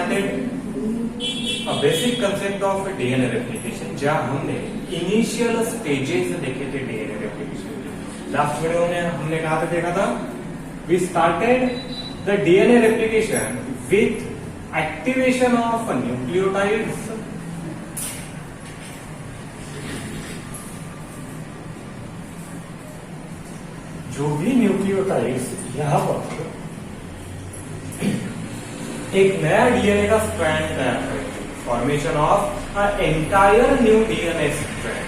started a basic concept of DNA replication, जहाँ हमने initial stages देखे थे DNA replication के। लास्ट वीडियो में हमने कहा था, देखा था, we started the DNA replication with activation of nucleotides, जो भी न्यूक्लियोटाइड्स यहाँ पर एक नया डीएनए का स्ट्रैंड तैयार करेंगे, formation of a entire new DNA strand.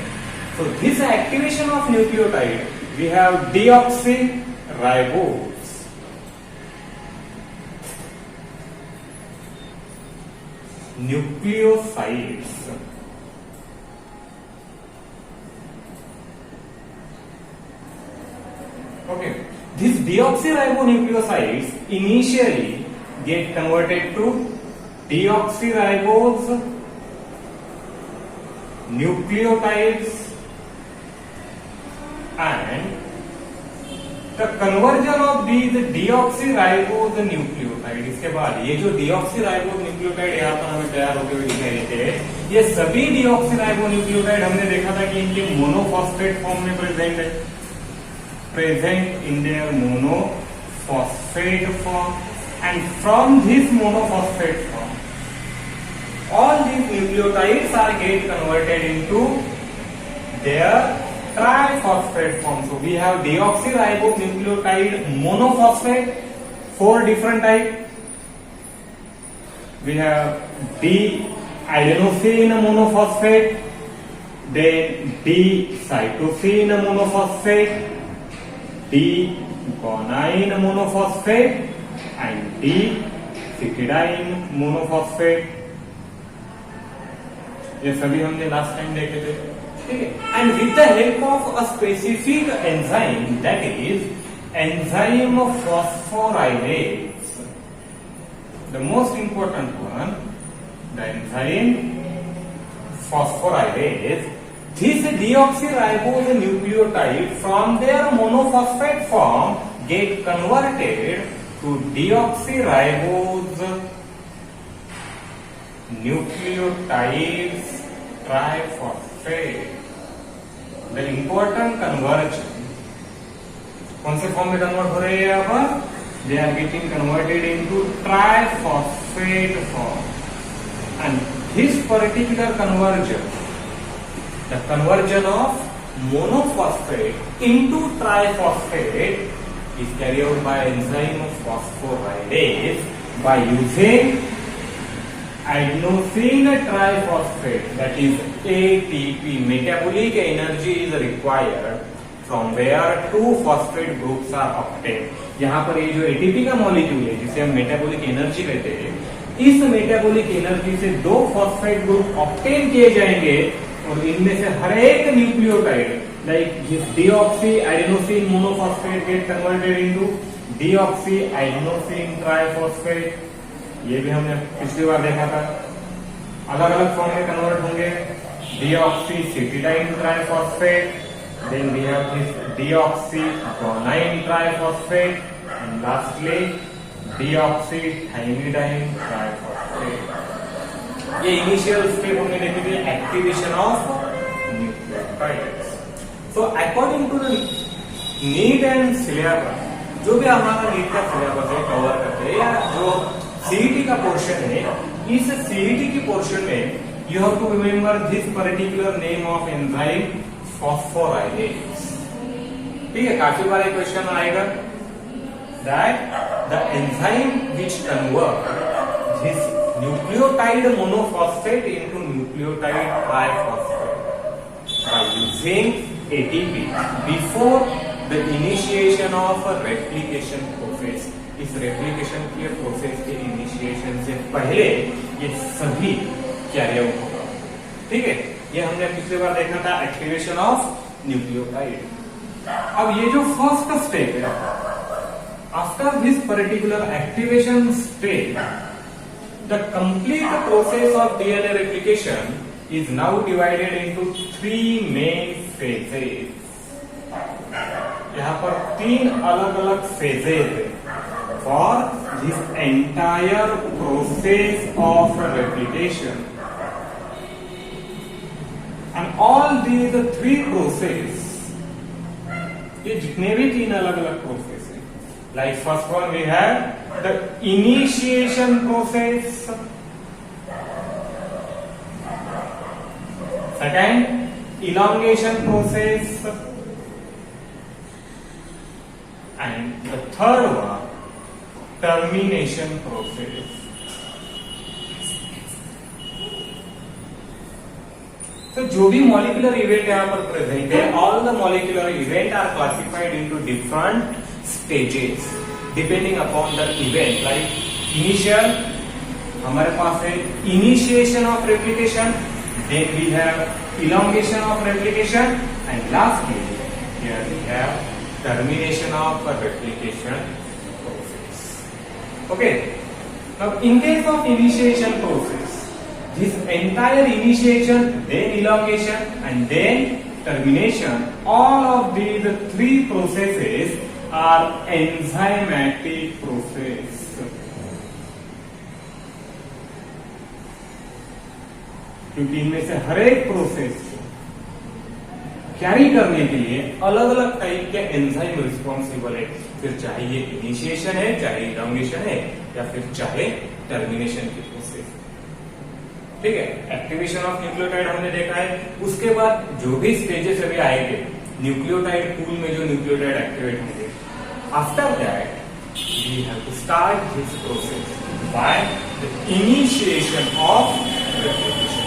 So this activation of nucleotide we have deoxyribose, nucleosides, okay, these deoxyribonucleosides initially get converted to deoxyribose nucleotides, and the conversion of these deoxyribose nucleotides, इसके बाद ये जो deoxyribose nucleotide यहाँ पर हमें तैयार होते हुए दिखाई देते हैं, ये सभी deoxyriboneucleotide हमने देखा था कि इनके मोनोफॉस्फेट फॉर्म में प्रेजेंट है, present in their monophosphate form, and from this monophosphate form all these nucleotides are get converted into their triphosphate form. So we have deoxyribonucleotide monophosphate, 4 different types. We have D-adenosine monophosphate, then D-cytosine monophosphate, D-guanine monophosphate, and D-cytidine monophosphate. ये सभी हमने last time देखे थे, ठीक है। And with the help of a specific enzyme, that is enzyme phosphorylase, the most important one, the enzyme phosphorylase, this deoxyribose nucleotide from their monophosphate form get converted to deoxyribose nucleotides triphosphate. The important conversion, कौन से form में convert हो रहे हैं यहाँ पर? They are getting converted into triphosphate form, and this particular conversion, the conversion of monophosphate into triphosphate, is carried out by enzyme phosphorylase by using adenosine triphosphate, that is ATP. Metabolic energy is required from where 2 phosphate groups are obtained. यहाँ पर ये जो ATP का molecule है जिसे हम metabolic energy कहते हैं, इस मेटाबॉलिक एनर्जी से 2 फॉस्फेट ग्रुप ऑब्टेन किए जाएंगे और इनमें से हर एक nucleotide, like this deoxy adenosine monophosphate get converted into deoxy adenosine triphosphate. ये भी हमने पिछली बार देखा था, अलग अलग फॉर्म में कन्वर्ट होंगे। Deoxy cytidine triphosphate, then we have this deoxy guanine triphosphate, and lastly deoxy thymidine triphosphate. ये इनिशियल स्टेप हमने देखी थी, activation of nucleotides. So according to the NEET and syllabus, जो भी हमारा नीट का सिलेबस है कवर करते हैं, या जो सीईटी का पोर्शन है, इस सीईटी की पोर्शन में you have to remember this particular name of enzyme phosphorylase. ठीक है, काफी बार क्वेश्चन आएगा that the enzyme which convert this nucleotide monophosphate into nucleotide triphosphate by using ATP before the initiation of a replication process. इस replication के process के initiation से पहले ये सभी कैरी आउट होगा, ठीक है। ये हमने पिछली बार देखा था, एक्टिवेशन ऑफ न्यूक्लियोटाइड। अब ये जो फर्स्ट स्टेप है, after this particular activation step, the complete process of DNA replication is now divided into 3 main phases. यहाँ पर 3 अलग अलग phases है for this entire process of replication, and all these three process, ये जितने भी तीन अलग अलग प्रोसेस है, like first one we have the initiation process, second elongation process, and the third one termination process. तो जो भी मॉलिक्यूलर इवेंट यहाँ पर प्रेजेंट है, all the molecular event are classified into different stages depending upon the event. Like initial हमारे पास है initiation of replication, then we have elongation of replication, and lastly here we have termination of replication process. Okay, now in case of initiation process, this entire initiation, then elongation, and then termination, all of these three processes are enzymatic process. क्योंकि इनमें से हर एक process carry करने के लिए अलग अलग type के एंजाइम रिस्पॉन्सिबल है, फिर चाहे ये इनिशिएशन है, चाहे इलोंगेशन है, या फिर चाहे टर्मिनेशन की प्रोसेस. ठीक है, एक्टिवेशन ऑफ न्यूक्लियोटाइड हमने देखा है. उसके बाद जो भी स्टेजेस अभी आएंगे न्यूक्लियोटाइड पूल में, जो न्यूक्लियोटाइड एक्टिवेट होंगे, after that we have to start this process by the initiation of replication,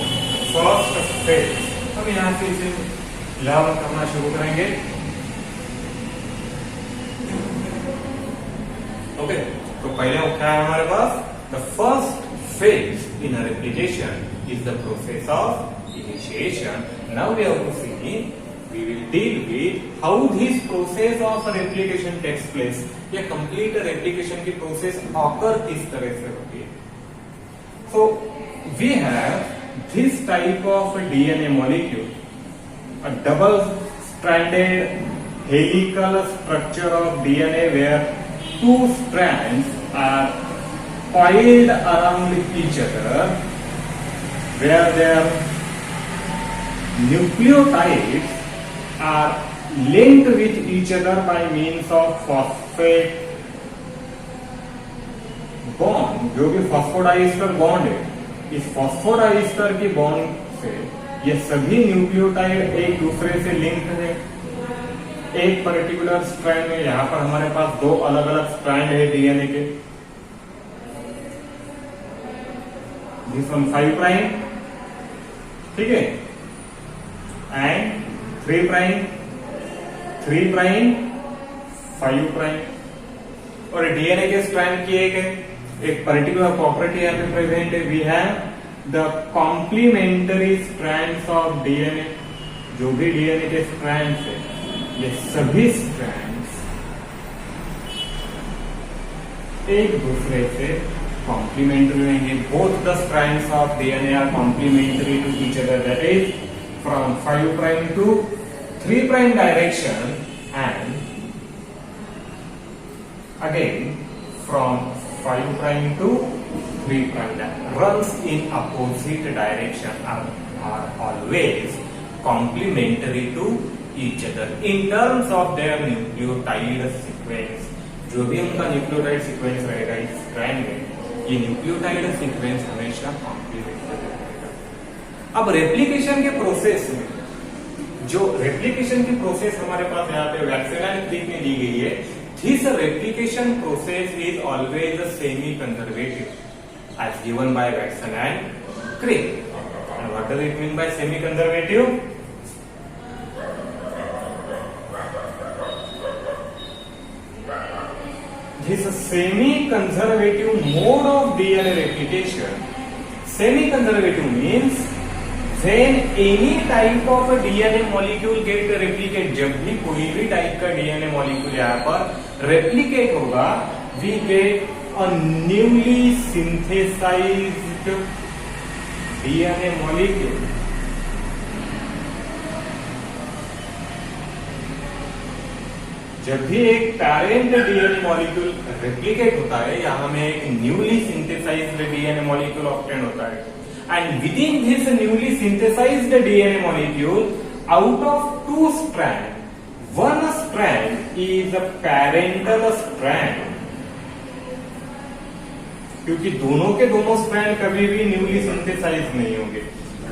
first phase. हम यहां से इसे लर्न करना शुरू करेंगे. ओके, तो पहले क्या है हमारे पास, the first phase in a replication is the process of initiation. Now we have to see, we will deal with how this process of replication takes place. ये complete replication की process occur किस तरह से होती है. So we have this type of DNA molecule, a double-stranded helical structure of DNA where two strands are coiled around each other, where their nucleotides are linked with each other by means of phosphate bond. जो भी phosphodiester bond है, इस phosphodiester की bond से ये सभी nucleotide एक दूसरे से लिंक्ड है. एक पर्टिकुलर स्ट्रैंड में, यहां पर हमारे पास दो अलग अलग स्ट्रैंड है डीएनए के. This one 5 prime, ठीक है, and 3 prime, 3 prime, 5 prime. और डीएनए के स्ट्रैंड की एक पर्टिकुलर प्रॉपर्टी यहाँ पे प्रेजेंट है. We have the complementary strands of DNA. जो भी डीएनए के स्ट्रैंड्स है, ये सभी स्ट्रैंड्स एक दूसरे से complementary रहेंगे. Both the strands of DNA are complementary to each other. That is from 5 prime to 3 prime direction, and again from 5 prime to 3 prime direction. Runs in opposite direction are always complementary to each other in terms of their nucleotide sequence. जो भी उनका nucleotide sequence रहेगा इस strand में, ये nucleotide sequence हमेशा complementary रहेगा. अब रेप्लिकेशन के प्रोसेस में, जो रेप्लिकेशन की प्रोसेस हमारे पास यहाँ पे वैक्सीन एंड क्रिक में दी गई है, this replication process is always semi conservative as given by vaccine and Crick. And what does it mean by semi conservative? This semi-conservative mode of DNA replication. Semi-conservative means when any type of a DNA molecule get replicate, जब भी कोई भी type का DNA molecule यहाँ पर replicate होगा, we get a newly synthesized DNA molecule. जब भी एक पैरेंट डीएनए मॉलिक्यूल रेप्लिकेट होता है या हमें एक newly synthesised DNA molecule obtain होता है, and within this newly synthesised DNA molecule out of 2 strand, 1 strand is a parental strand, क्योंकि दोनों के दोनों स्ट्रैंड कभी भी न्यूली सिंथेसाइज नहीं होंगे।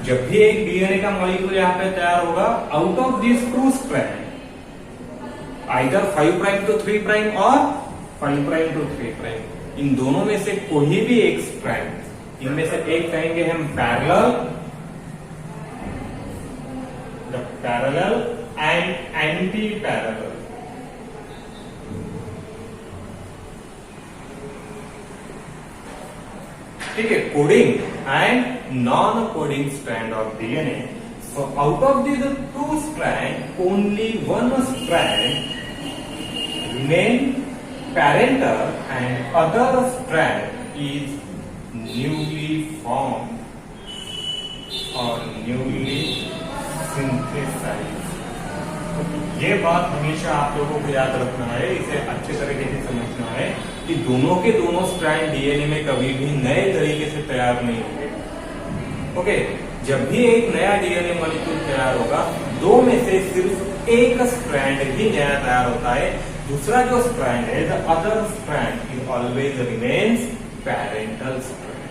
जब भी एक डीएनए का मॉलिक्यूल यहाँ पे तैयार होगा, out of this 2 strand, either 5 prime to 3 prime और 5 प्राइम टू 3 प्राइम, इन दोनों में से कोई भी एक स्ट्रैंड, इनमें से एक कहेंगे हम पैरेलल एंड एंटी पैरेलल। ठीक है, coding and non coding strand of DNA. So out of these 2 strands, only 1 strand remain parental and other strand is newly formed or newly synthesized. ये बात हमेशा आप लोगों को याद रखना है, इसे अच्छे तरीके से समझना है कि दोनों के दोनों स्ट्रैंड डीएनए में कभी भी नए तरीके से तैयार नहीं होंगे। ओके, जब भी एक नया डीएनए मॉलिक्यूल तैयार होगा, 2 में से सिर्फ एक स्ट्रैंड ही नया तैयार होता है, दूसरा जो स्ट्रैंड है, the other strand is always remains parental strand.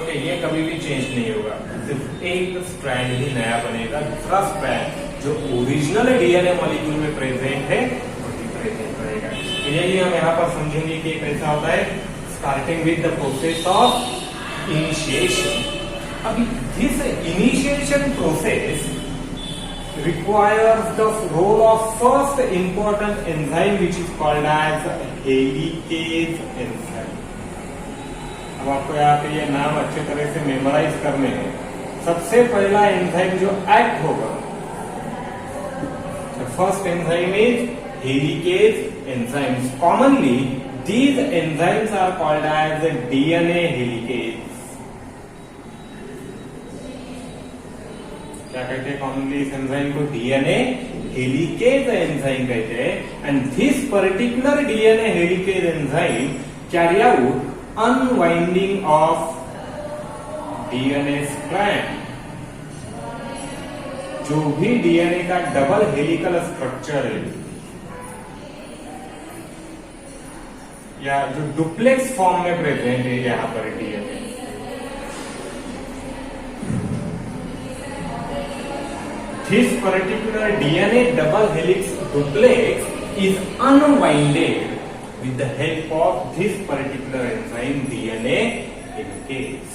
Okay, ये कभी भी चेंज नहीं होगा, सिर्फ एक स्ट्रैंड ही नया बनेगा, दूसरा स्ट्रैंड जो ओरिजिनल डीएनए मॉलिक्यूल में प्रेजेंट है वही प्रेजेंट रहेगा। यही हम यहाँ पर समझेंगे कि कैसा होता है, starting with the process of initiation. अभी this initiation process requires the role of first important enzyme which is called as helicase enzyme. अब आपको यहाँ पे ये नाम अच्छे तरह से मेमोराइज करने हैं। सबसे पहला एंजाइम जो एक्ट होगा, the first enzyme is helicase enzymes. Commonly these enzymes are called as DNA helicase. क्या कहते हैं कॉमनली इस एंजाइम को? डीएनए हेलिकेज एंजाइम कहते हैं। And this particular DNA helicase enzyme carry out unwinding of DNA strand. जो भी DNA का डबल हेलिकल स्ट्रक्चर है या जो डुप्लेक्स फॉर्म में प्रेजेंट है यहां पर DNA, this particular DNA double helix duplex is unwinded with the help of this particular enzyme DNA helicase.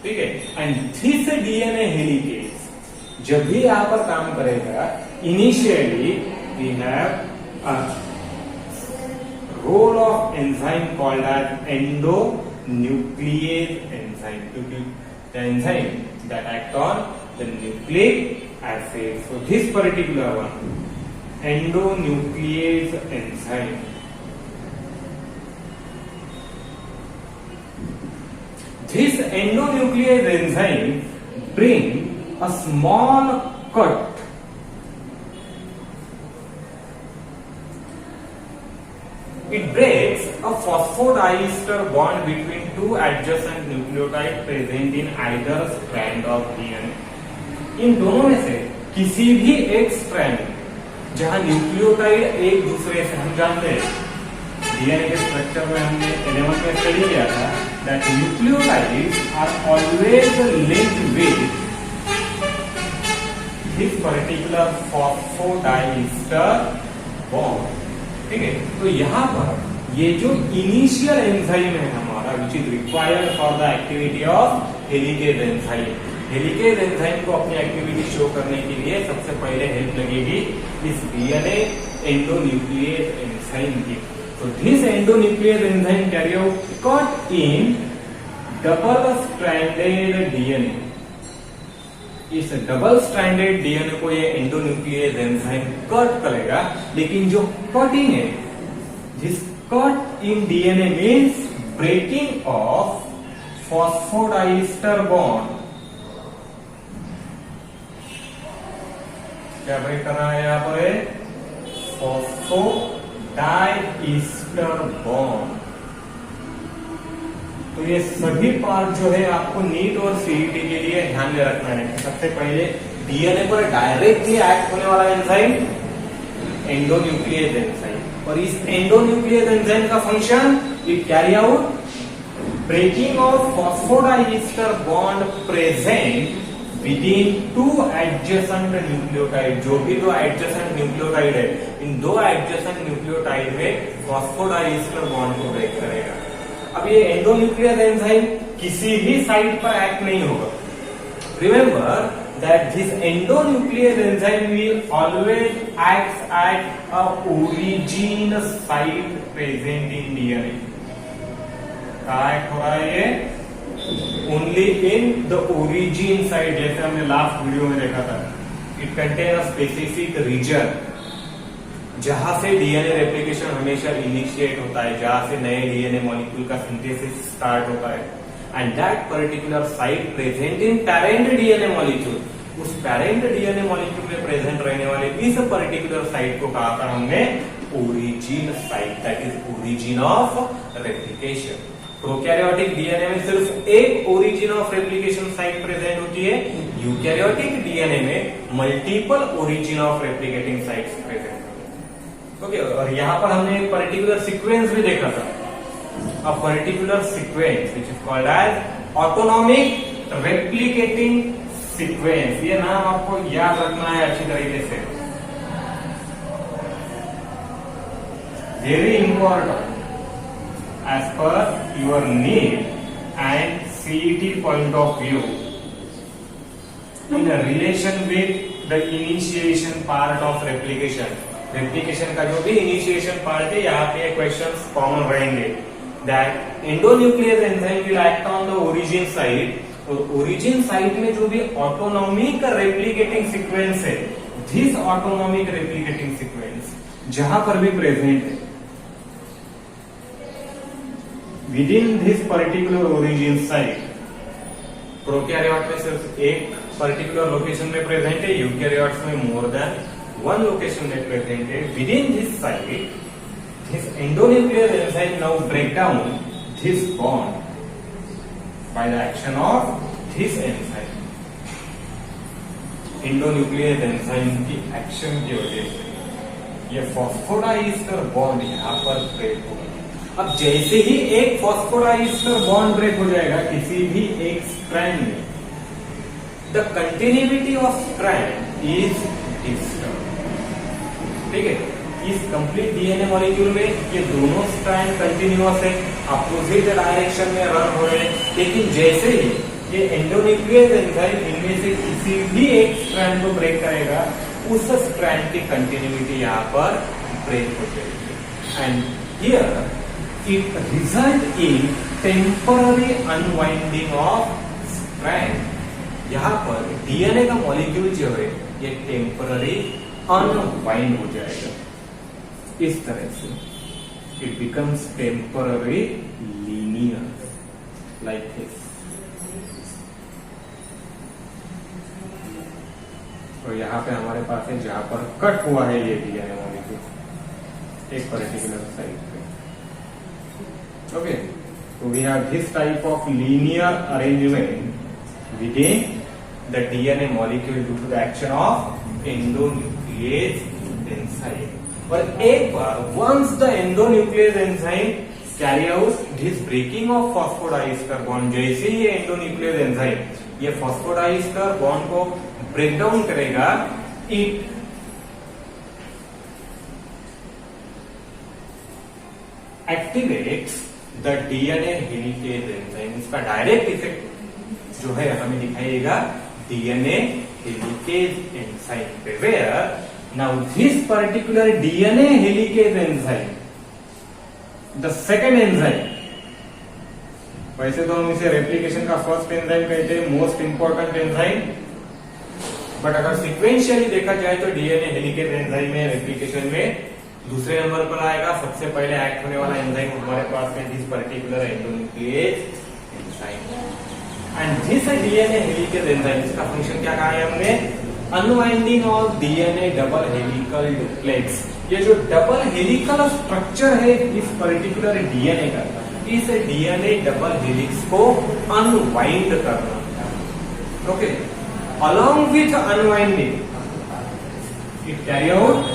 ठीक है, and this DNA helicase जब भी यहाँ पर काम करेगा, initially we have a role of enzyme called as endonuclease enzyme, क्योंकि the enzyme that act on the nucleic acid. So this particular one, endonuclease enzyme. This endonuclease enzyme bring a small cut it breaks a phosphodiester bond between 2 adjacent nucleotides present in either strand of DNA. इन दोनों में से किसी भी एक strand जहां nucleotide एक दूसरे से, हम जानते हैं डीएनए के स्ट्रक्चर में हमने 11 में स्टडी किया था that nucleotides are always linked with this particular phosphodiester bond. ठीक है, तो यहाँ पर ये जो इनिशियल एंजाइम है हमारा which is required for the activity of helicase enzyme, helicase enzyme को अपनी एक्टिविटी शो करने के लिए सबसे पहले हेल्प लगेगी इस डीएनए एंडोन्यूक्लियेज एंजाइम की। तो this endonuclease enzyme carry out cut in double stranded DNA. इस डबल स्ट्रैंडेड डीएनए को ये एंडोन्यूक्लियेज एंजाइम कट करेगा, लेकिन जो कटिंग है, जिस cut in DNA means breaking of phosphodiester bond. क्या ब्रेक करना है यहाँ पर? Phosphodiester bond. तो ये सभी पार्ट जो है आपको नीट और सीईटी के लिए ध्यान में रखना है। सबसे पहले डीएनए पर डायरेक्टली एक्ट होने वाला एंजाइम एंडोन्यूक्लियस एंजाइम, और इस एंडोन्यूक्लियस एंजाइम का function it carry out breaking of phosphodiester bond present within two adjacent nucleotide. जो भी दो एडजेसेंट न्यूक्लियोटाइड है, इन दो एडजेसेंट न्यूक्लियोटाइड में फॉस्फोडाइईस्टर बॉन्ड को ब्रेक करेगा। अब ये एंडोन्यूक्लियस एंजाइम किसी भी साइट पर एक्ट नहीं होगा। Remember that this endonuclease enzyme will always act at a origin site present in DNA. कहाँ एक्ट हो रहा है ये? Only in the origin site, जैसे हमने लास्ट वीडियो में देखा था। It contain a specific region जहां से डीएनए रेप्लिकेशन हमेशा इनिशिएट होता है, जहां से नए डीएनए मॉलिक्यूल का सिंथेसिस स्टार्ट होता है, and that particular site present in parent DNA molecule. उस पेरेंट डीएनए मॉलिक्यूल में प्रेजेंट रहने वाले इस पर्टिकुलर साइट को कहा था हमने origin site, that is origin of replication. Prokaryotic DNA में सिर्फ एक origin of replication site present होती है, यूकैरियोटिक डीएनए में multiple origin of replicating sites present होती है। ओके, और यहाँ पर हमने एक पर्टिकुलर सीक्वेंस भी देखा था, a particular sequence which is called as autonomic replicating sequence. ये नाम आपको याद रखना है अच्छी तरीके से, very important as per your need and CET point of view in relation with the initiation part of replication। replication का जो भी initiation part है, यहाँ पे questions common रहेंगे। that endonuclease enzyme will act on the origin site, और origin site में जो भी autonomic replicating sequence है, this autonomic replicating sequence जहां पर भी present है within this particular origin site, prokaryote में सिर्फ एक पर्टिकुलर लोकेशन में प्रेजेंट है, यूकैरियोट्स में मोर देन वन लोकेशन में प्रेजेंट है। Within this site this endonuclease enzyme now break down this bond by the action of this enzyme. Endonuclease enzyme की action की वजह से ये फॉस्फोडाइईस्टर बॉन्ड यहाँ पर ब्रेक होगा। अब जैसे ही एक फॉस्फोडाइईस्टर बॉन्ड ब्रेक हो जाएगा किसी भी एक स्ट्रैंड में, the continuity of strand is disturb. ठीक है, इस कंप्लीट डीएनए मॉलिक्यूल में ये दोनों स्ट्रैंड कंटिन्यूअस है, अपोजिट डायरेक्शन में रन हो रहे हैं, लेकिन जैसे ही ये एंडोन्यूक्लियस एंजाइम इनमें से किसी भी एक स्ट्रैंड को ब्रेक करेगा, उस स्ट्रैंड की कंटिन्यूटी यहाँ पर ब्रेक हो जाएगी। And here it result in temporary unwinding of strand। यहाँ पर डीएनए का मॉलिक्यूल जो है ये टेम्पररी अनवाइंड हो जाएगा। इस तरह से it becomes temporary linear like this। तो यहाँ पे हमारे पास है जहां पर कट हुआ है ये डीएनए मॉलिक्यूल एक पर्टिकुलर साइट पे। Okay, so we have this type of linear arrangement within the DNA molecule due to the action of endonuclease enzyme। और एक बार once the endonuclease enzyme carry out this breaking of phosphodiester bond, जैसे ही ये endonuclease enzyme ये phosphodiester bond को break down करेगा, it activates the DNA helicase enzyme. इसका direct effect जो है हमें दिखाएगा डीएनए हेलिकेज एंजाइम पे, where now this particular DNA helicase enzyme, the second enzyme, वैसे तो हम इसे रेप्लिकेशन का फर्स्ट एंजाइम कहते हैं, मोस्ट इंपॉर्टेंट एंजाइम, बट अगर सिक्वेंशियली देखा जाए तो डीएनए हेलिकेज एंजाइम में रेप्लिकेशन में दूसरे नंबर पर आएगा। सबसे पहले एक्ट होने वाला एंजाइम हमारे पास है this particular endonuclease enzyme. And this DNA helicase enzyme, इसका फंक्शन क्या कहा है हमने? Unwinding of DNA double helical duplex. ये जो डबल हेलिकल स्ट्रक्चर है इस पर्टिकुलर डीएनए का, इस डीएनए डबल हेलिक्स को अनवाइंड करना। Okay, along with unwinding it carry out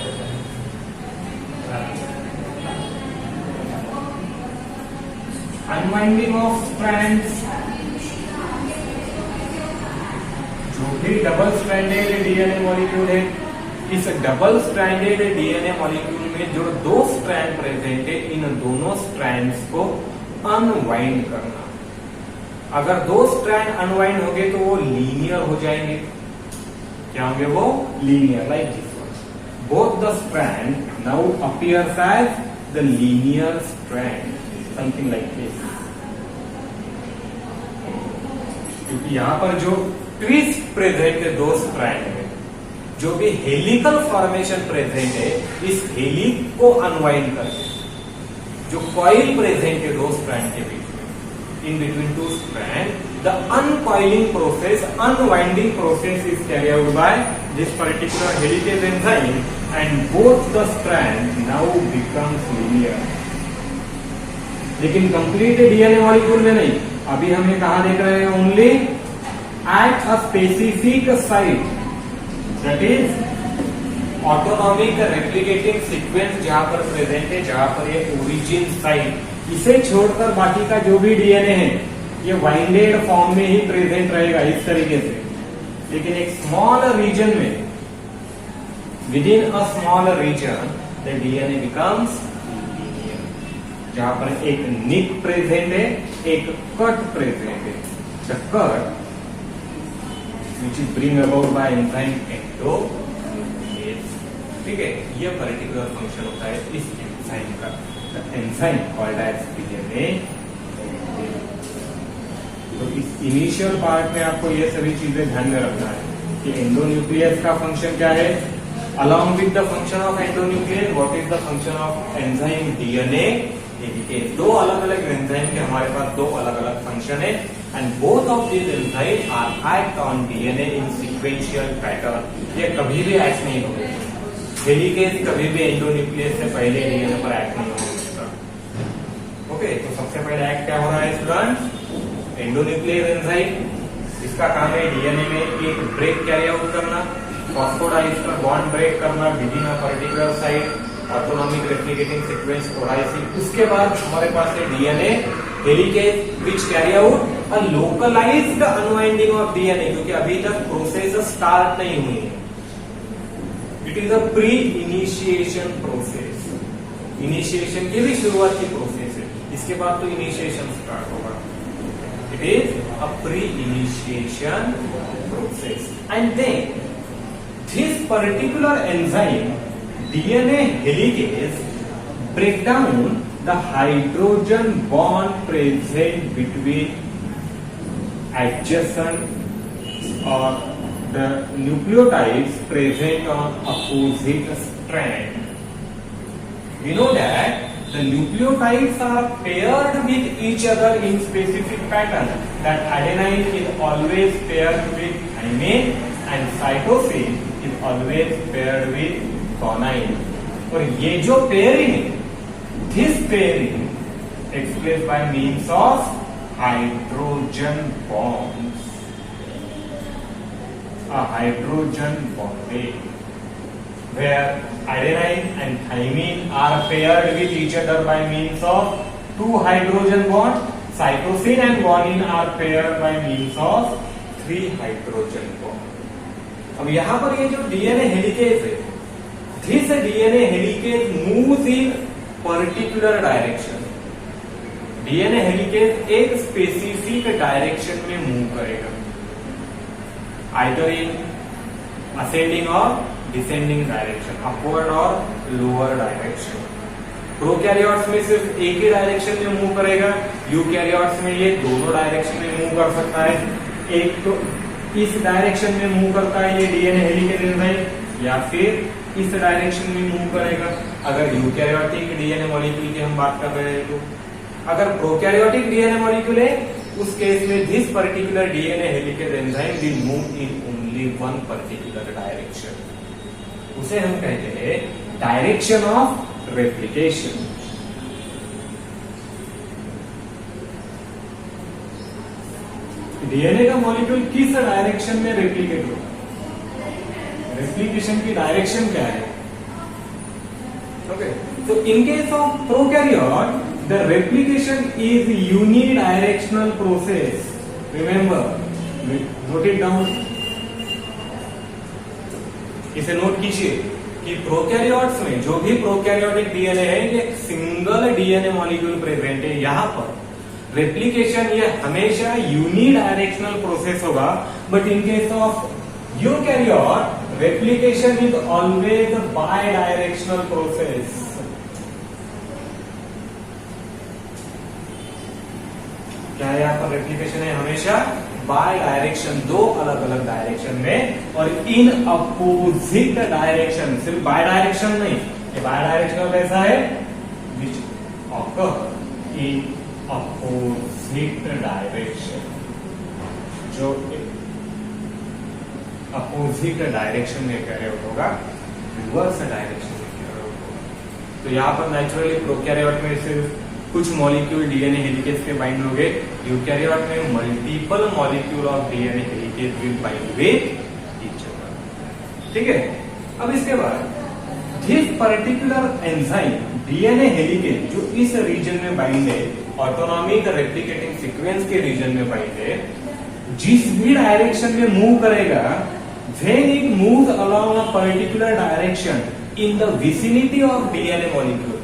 unwinding of strands. जो भी डबल स्ट्रैंडेड डीएनए मॉलिक्यूल है, इस डबल स्ट्रैंडेड डीएनए मॉलिक्यूल में जो दो स्ट्रैंड प्रेजेंट है, इन दोनों स्ट्रैंड्स को अनवाइंड करना। अगर दो स्ट्रैंड अनवाइंड हो गए तो वो लीनियर हो जाएंगे। क्या होंगे वो? Linear, like this one. Both the strand now appears as the linear strand, something like this. क्योंकि यहां पर जो ट्विस्ट प्रेजेंट है दो स्ट्रैंड में, जो भी हेलिकल फॉर्मेशन प्रेजेंट है, इस हेलिक को अनवाइंड करके जो कॉइल प्रेजेंट है दो स्ट्रैंड के बीच में, in between two strand, the uncoiling process, unwinding process is carry out by this particular helicase enzyme and both the strand now becomes linear. लेकिन कंप्लीट डीएनए मॉलिक्यूल में नहीं, अभी हम ये कहा देख रहे हैं, only at a specific site, that is autonomic replicating sequence जहां पर प्रेजेंट है, जहां पर ये ओरिजिन साइट, इसे छोड़कर बाकी का जो भी डीएनए है ये वाइंडेड फॉर्म में ही प्रेजेंट रहेगा इस तरीके से। लेकिन एक स्मॉल रीजन में, within a small region, the DNA becomes linear, जहां पर एक निक प्रेजेंट है, एक कट प्रेजेंट है। The cut which is bring about by enzyme endonuclease। ठीक है, ये पर्टिकुलर फंक्शन होता है इस एंजाइम का, एंजाइम कॉल्ड एज डीएनए। तो इस इनिशियल पार्ट में आपको ये सभी चीजें ध्यान में रखना है कि एंडोन्यूक्लियस का फंक्शन क्या है, along with the function of endonuclease what is the function of enzyme DNA helicase. दो अलग अलग एंजाइम के हमारे पास दो अलग अलग फंक्शन है, and both of these enzymes are act on DNA in sequential pattern। ये कभी भी एक्ट नहीं होंगे, हेलिकेज कभी भी एंडोन्यूक्लियस से पहले डीएनए पर एक्ट नहीं हो सकता। ओके, तो सबसे पहले एक्ट क्या हो रहा है स्टूडेंट? एंडोन्यूक्लियस एंजाइम, इसका काम है डीएनए में एक ब्रेक कैरी आउट करना, फॉस्फोडाइस्टर बॉन्ड ब्रेक करना within a particular site, autonomic replicating sequence कोडाइसिस। उसके बाद हमारे पास है DNA helicase which carry out a localised unwinding of DNA, क्योंकि अभी तक प्रोसेस स्टार्ट नहीं हुई है। It is a pre initiation process, initiation की भी शुरुआत की प्रोसेस है, इसके बाद तो इनिशिएशन स्टार्ट होगा। It is a pre initiation process and then this particular enzyme DNA helicase break down the hydrogen bond present between adjacent or the nucleotides present on opposite strand. We know that the nucleotides are paired with each other in specific pattern. That adenine is always paired with thymine and cytosine is always paired with guanine। और ये जो pairing है, this pairing express bye means of hydrogen bonds, a hydrogen bonding where adenine and thymine are paired with each other by means of two hydrogen bonds, cytosine and guanine are paired by means of three hydrogen bonds। अब यहां पर ये जो DNA helicase है, this DNA helicase moves in particular direction। DNA helicase एक specific direction में move करेगा, either in ascending or descending direction, upward और lower direction। प्रोकैरियोट्स में सिर्फ एक ही डायरेक्शन में मूव करेगा, यूकैरियोट्स में ये दोनों डायरेक्शन में मूव कर सकता है। एक तो इस डायरेक्शन में मूव करता है ये डीएनए हेलिकेज एंजाइम, या फिर इस डायरेक्शन में मूव करेगा। अगर यूकैरियोटिक डीएनए मॉलिक्यूल की हम बात कर रहे हैं तो, अगर प्रोकैरियोटिक डीएनए मॉलिक्यूल है उस केस में this particular DNA helicase enzyme will move in only one particular direction. उसे हम कहते हैं डायरेक्शन ऑफ रेप्लिकेशन। डीएनए का मॉलिक्यूल किस डायरेक्शन में रेप्लिकेट होगा, रेप्लिकेशन की डायरेक्शन क्या है। ओके, तो इन case of prokaryote the replication is unidirectional process. Remember, note it down, इसे नोट कीजिए कि प्रोकैरियोट्स में जो भी प्रोकैरियोटिक डीएनए है ये सिंगल डीएनए मॉलिक्यूल प्रेजेंट है। यहां पर रेप्लिकेशन ये हमेशा यूनिडायरेक्शनल प्रोसेस होगा, but in case of eukaryote replication is always bidirectional process. क्या है यहाँ पर रेप्लिकेशन है हमेशा बाय डायरेक्शन, दो अलग अलग डायरेक्शन में और इन अपोजिट डायरेक्शन। सिर्फ बाय डायरेक्शन नहीं, ये बाय डायरेक्शनल कैसा है, विच ऑकर इन अपोजिट डायरेक्शन, जो अपोजिट डायरेक्शन में कैरियर होगा, रिवर्स डायरेक्शन में कैरियर होगा। तो यहाँ पर नेचुरली प्रोकैरियोट में सिर्फ कुछ मॉलिक्यूल डीएनए हेलिकेज के बाइंड हो गए, यूकैरियोट में multiple molecule of DNA helicase will bind with each other. ठीक है, अब इसके बाद this particular enzyme DNA helicase जो इस रीजन में बाइंड है, ऑटोनॉमिक रेप्लिकेटिंग सीक्वेंस के रीजन में बाइंड है, जिस भी डायरेक्शन में मूव करेगा, when it moves along a particular direction in the vicinity of DNA molecule,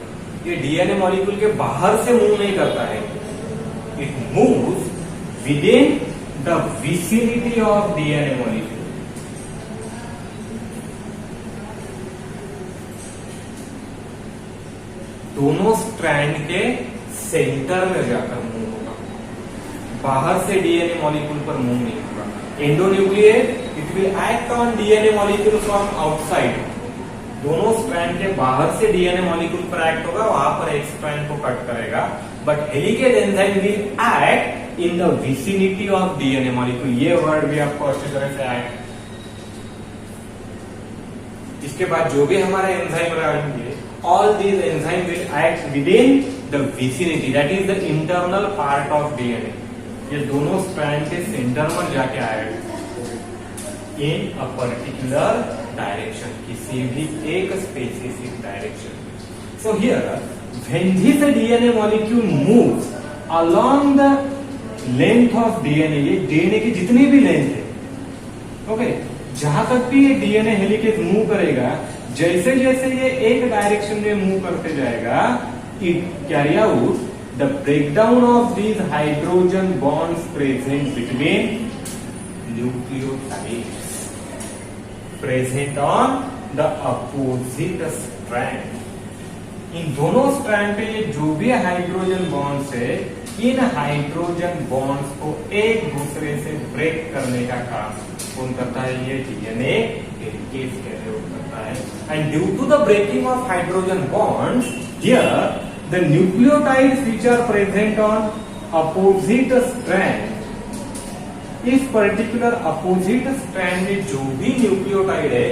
ये डीएनए मॉलिक्यूल के बाहर से मूव नहीं करता है, it moves with in the vicinity of DNA molecule. दोनों स्ट्रैंड के सेंटर में जाकर मूव होगा, बाहर से डीएनए मॉलिक्यूल पर मूव नहीं होगा। Endonuclease it will act on DNA molecule from outside, दोनों स्ट्रैंड के बाहर से डीएनए मॉलिक्यूल पर एक्ट होगा, वहां पर एक स्ट्रैंड को कट करेगा, but helicase enzyme will act in the vicinity of DNA molecule. ये वर्ड भी आपको अच्छी तरह से आए। इसके बाद जो भी हमारा एंजाइम रहेंगे, all these enzyme will act with in the vicinity, that is the internal part of DNA. ये दोनों स्ट्रैंड के सेंटर में जाके आएगा इन अ पर्टिकुलर डायरेक्शन, किसी भी एक specific direction. So here when this DNA molecule moves along the length of DNA, ये डीएनए की जितनी भी लेंथ है, ओके, जहां तक भी ये डीएनए हेलिकेज मूव करेगा, जैसे जैसे ये एक डायरेक्शन में मूव करते जाएगा, it carry out the breakdown of these hydrogen bonds present between nucleotides present on the opposite strand. इन दोनों स्ट्रैंड पे जो भी हाइड्रोजन बॉन्ड्स है, इन हाइड्रोजन बॉन्ड्स को एक दूसरे से ब्रेक करने का काम कौन करता है, ये डीएनए हेलिकेज करता है। And due to the breaking of hydrogen bonds here the nucleotides which are present on opposite strand, इस पर्टिकुलर अपोजिट स्ट्रैंड में जो भी न्यूक्लियोटाइड है,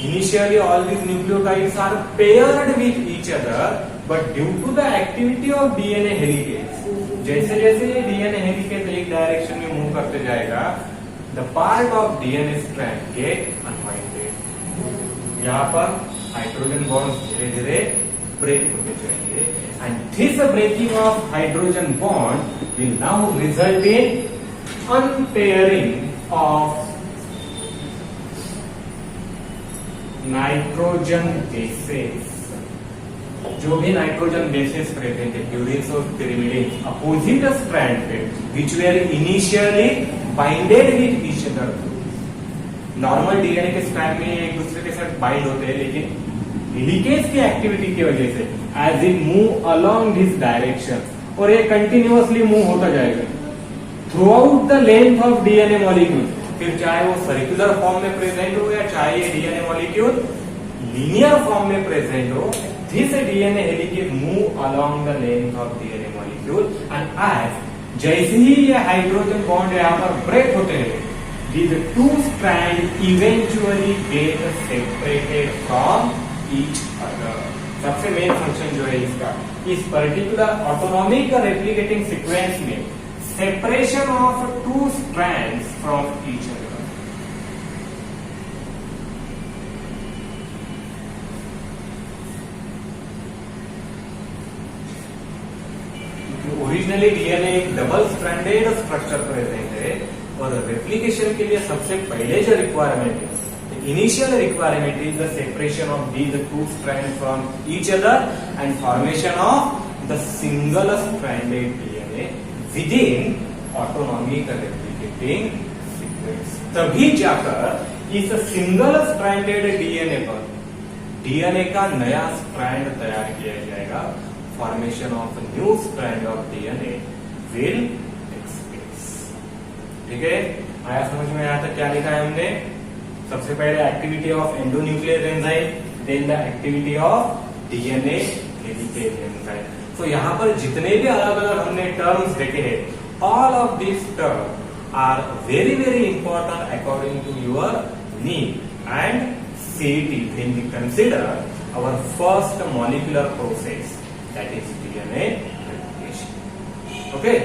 initially all these nucleotides are paired with each other, but due to the activity of DNA helicase, जैसे जैसे ये DNA helicase एक direction में मूव करते जाएगा, the part of DNA strand get unwinded. यहाँ पर हाइड्रोजन बॉन्ड्स धीरे धीरे ब्रेक होते जाएंगे, and this breaking of hydrogen bond will now result in unpairing of nitrogen bases. जो भी नाइट्रोजन बेसेस प्रेजेंट है, प्यूरिन्स और pyrimidines अपोजिट स्ट्रैंड पे, which were initially binded with each other। Normal DNA के strand में एक दूसरे के साथ बाइंड होते हैं, लेकिन हेलिकेज की एक्टिविटी की वजह से as it move along this direction, और ये कंटिन्यूअसली मूव होता जाएगा throughout the length of DNA molecule. फिर चाहे वो सर्कुलर फॉर्म में प्रेजेंट हो या चाहे ये डीएनए मॉलिक्यूल लीनियर फॉर्म में प्रेजेंट हो, this DNA helicase move along the length of DNA molecule, and as जैसे ही ये हाइड्रोजन बॉन्ड यहाँ पर ब्रेक होते हैं, these two strands eventually get separated from each other. सबसे मेन फंक्शन जो है इसका, इस पर्टिकुलर ऑटोनॉमिक रेप्लिकेटिंग सीक्वेंस में separation of two strands from each other. Originally DNA एक डबल स्ट्रैंडेड स्ट्रक्चर प्रेजेंट है और रेप्लिकेशन के लिए सबसे पहले जो रिक्वायरमेंट है, initial requirement is the separation of these two strands from each other and formation of the single stranded DNA within autonomic replicating sequence. तभी जाकर इस सिंगल स्ट्रैंडेड डीएनए पर डीएनए का नया स्ट्रैंड तैयार किया जाएगा. Formation of new strand of DNA will express. ठीक है, आया समझ में? आया था क्या लिखा है हमने? सबसे पहले activity of endonuclear enzyme, then the activity of DNA helicase enzyme. तो यहाँ पर जितने भी अलग अलग हमने टर्म्स देखे हैं, all of this term are very very important according to your NEET and CET when we consider our first molecular process, that is DNA replication. Okay.